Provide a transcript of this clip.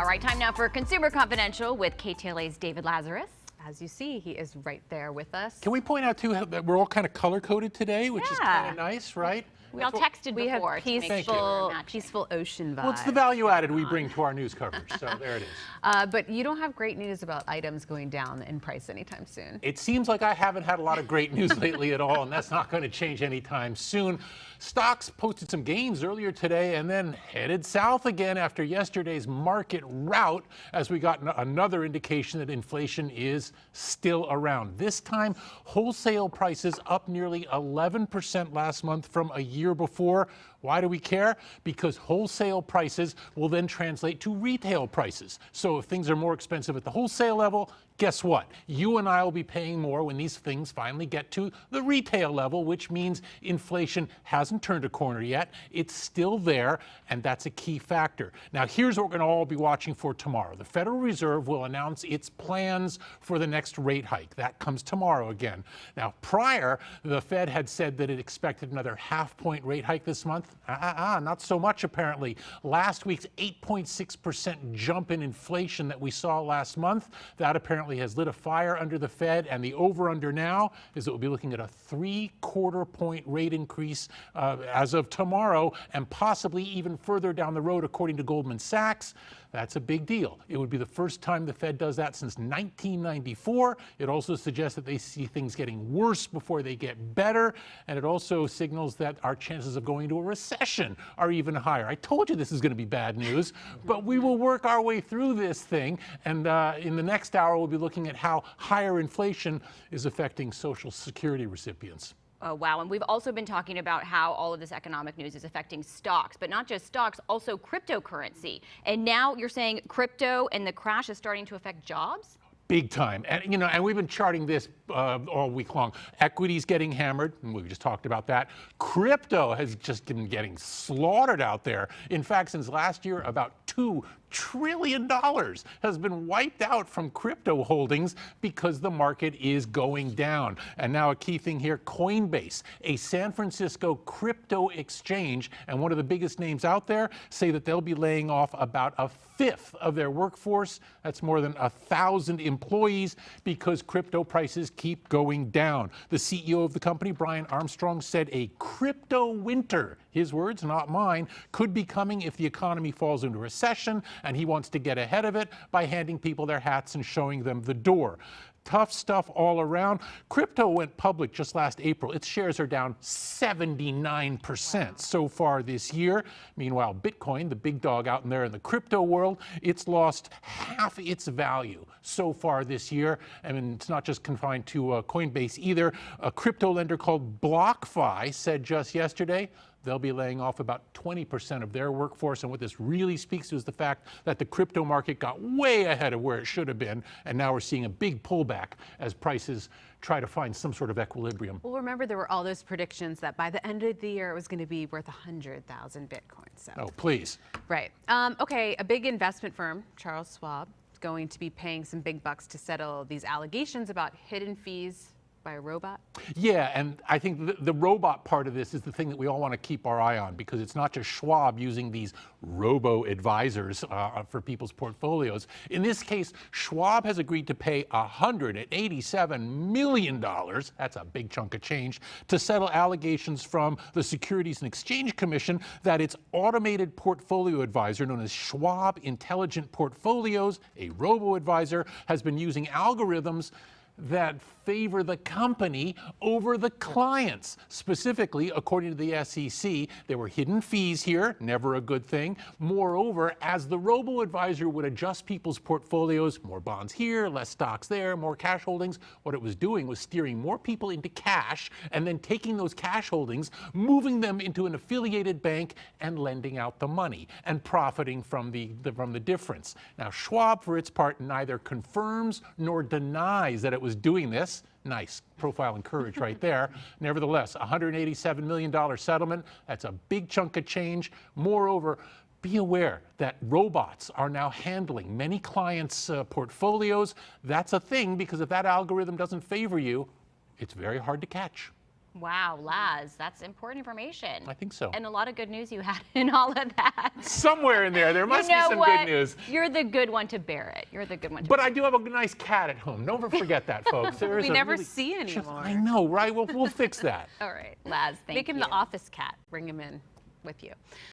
All right, time now for Consumer Confidential with KTLA's David Lazarus. As you see, he is right there with us. Can we point out, too, that we're all kind of color-coded today, which is kind of nice, right? We all texted We have before to make sure we're matching. peaceful ocean vibes. Well, it's the value added we bring to our news coverage, so there it is. But you don't have great news about items going down in price anytime soon. It seems like I haven't had a lot of great news lately at all, and that's not going to change anytime soon. Stocks posted some gains earlier today and then headed south again after yesterday's market rout as we got another indication that inflation is still around. This time, wholesale prices up nearly 11% last month from a year before. Why do we care? Because wholesale prices will then translate to retail prices. So if things are more expensive at the wholesale level, guess what? You and I will be paying more when these things finally get to the retail level, which means inflation hasn't turned a corner yet. It's still there, and that's a key factor. Now, here's what we're going to all be watching for tomorrow. The Federal Reserve will announce its plans for the next rate hike. That comes tomorrow again. Now, prior, the Fed had said that it expected another half-point rate hike this month. Not so much, apparently. Last week's 8.6% jump in inflation that we saw last month, that apparently has lit a fire under the Fed, and the over-under now is that we'll be looking at a 3/4 point rate increase as of tomorrow, and possibly even further down the road, according to Goldman Sachs. That's a big deal. It would be the first time the Fed does that since 1994. It also suggests that they see things getting worse before they get better, and it also signals that our chances of going into a recession are even higher. I told you this is going to be bad news, but we will work our way through this thing, and in the next hour we'll be looking at how higher inflation is affecting Social Security recipients. Oh, wow. And we've also been talking about how all of this economic news is affecting stocks, but not just stocks, also cryptocurrency. And now you're saying crypto and the crash is starting to affect jobs? Big time. And, you know, and we've been charting this all week long. Equities getting hammered, and we just talked about that. Crypto has just been getting slaughtered out there. In fact, since last year, about $2 trillion has been wiped out from crypto holdings because the market is going down. And now a key thing here, Coinbase, a San Francisco crypto exchange, and one of the biggest names out there, say that they'll be laying off about a fifth of their workforce. That's more than 1,000 employees because crypto prices keep going down. The CEO of the company, Brian Armstrong, said a crypto winter, his words, not mine, could be coming if the economy falls into recession, and he wants to get ahead of it by handing people their hats and showing them the door. Tough stuff all around. Crypto went public just last April. Its shares are down 79% so far this year. Meanwhile, Bitcoin, the big dog out in there in the crypto world, it's lost half its value so far this year. I mean, it's not just confined to Coinbase either. A crypto lender called BlockFi said just yesterday they'll be laying off about 20% of their workforce. And what this really speaks to is the fact that the crypto market got way ahead of where it should have been. And now we're seeing a big pullback as prices try to find some sort of equilibrium. Well, remember, there were all those predictions that by the end of the year, it was going to be worth 100,000 Bitcoins. So. Oh, please. Right. Okay, a big investment firm, Charles Schwab, is going to be paying some big bucks to settle these allegations about hidden fees by a robot? Yeah, and I think the robot part of this is the thing that we all want to keep our eye on, because it's not just Schwab using these robo-advisors for people's portfolios. In this case, Schwab has agreed to pay $187 million, that's a big chunk of change, to settle allegations from the Securities and Exchange Commission that its automated portfolio advisor, known as Schwab Intelligent Portfolios, a robo-advisor, has been using algorithms that favor the company over the clients. Specifically, according to the SEC, there were hidden fees here, never a good thing. Moreover, as the robo-advisor would adjust people's portfolios, more bonds here, less stocks there, more cash holdings, what it was doing was steering more people into cash and then taking those cash holdings, moving them into an affiliated bank and lending out the money and profiting from the difference. Now, Schwab, for its part, neither confirms nor denies that it was doing this. Nice profile and courage right there. Nevertheless, $187 million settlement, that's a big chunk of change. Moreover, be aware that robots are now handling many clients' portfolios. That's a thing, because if that algorithm doesn't favor you, it's very hard to catch. Wow, Laz, that's important information. I think so. And a lot of good news you had in all of that. Somewhere in there must You know be some what? good news. You're the good one to bear it. You're the good one to But bear I do have a nice cat at home. Don't forget that, folks. There is We a never really- see anymore. I know, right? We'll fix that. it. All right, Laz, thank Make him you. the office cat. Bring him in with you.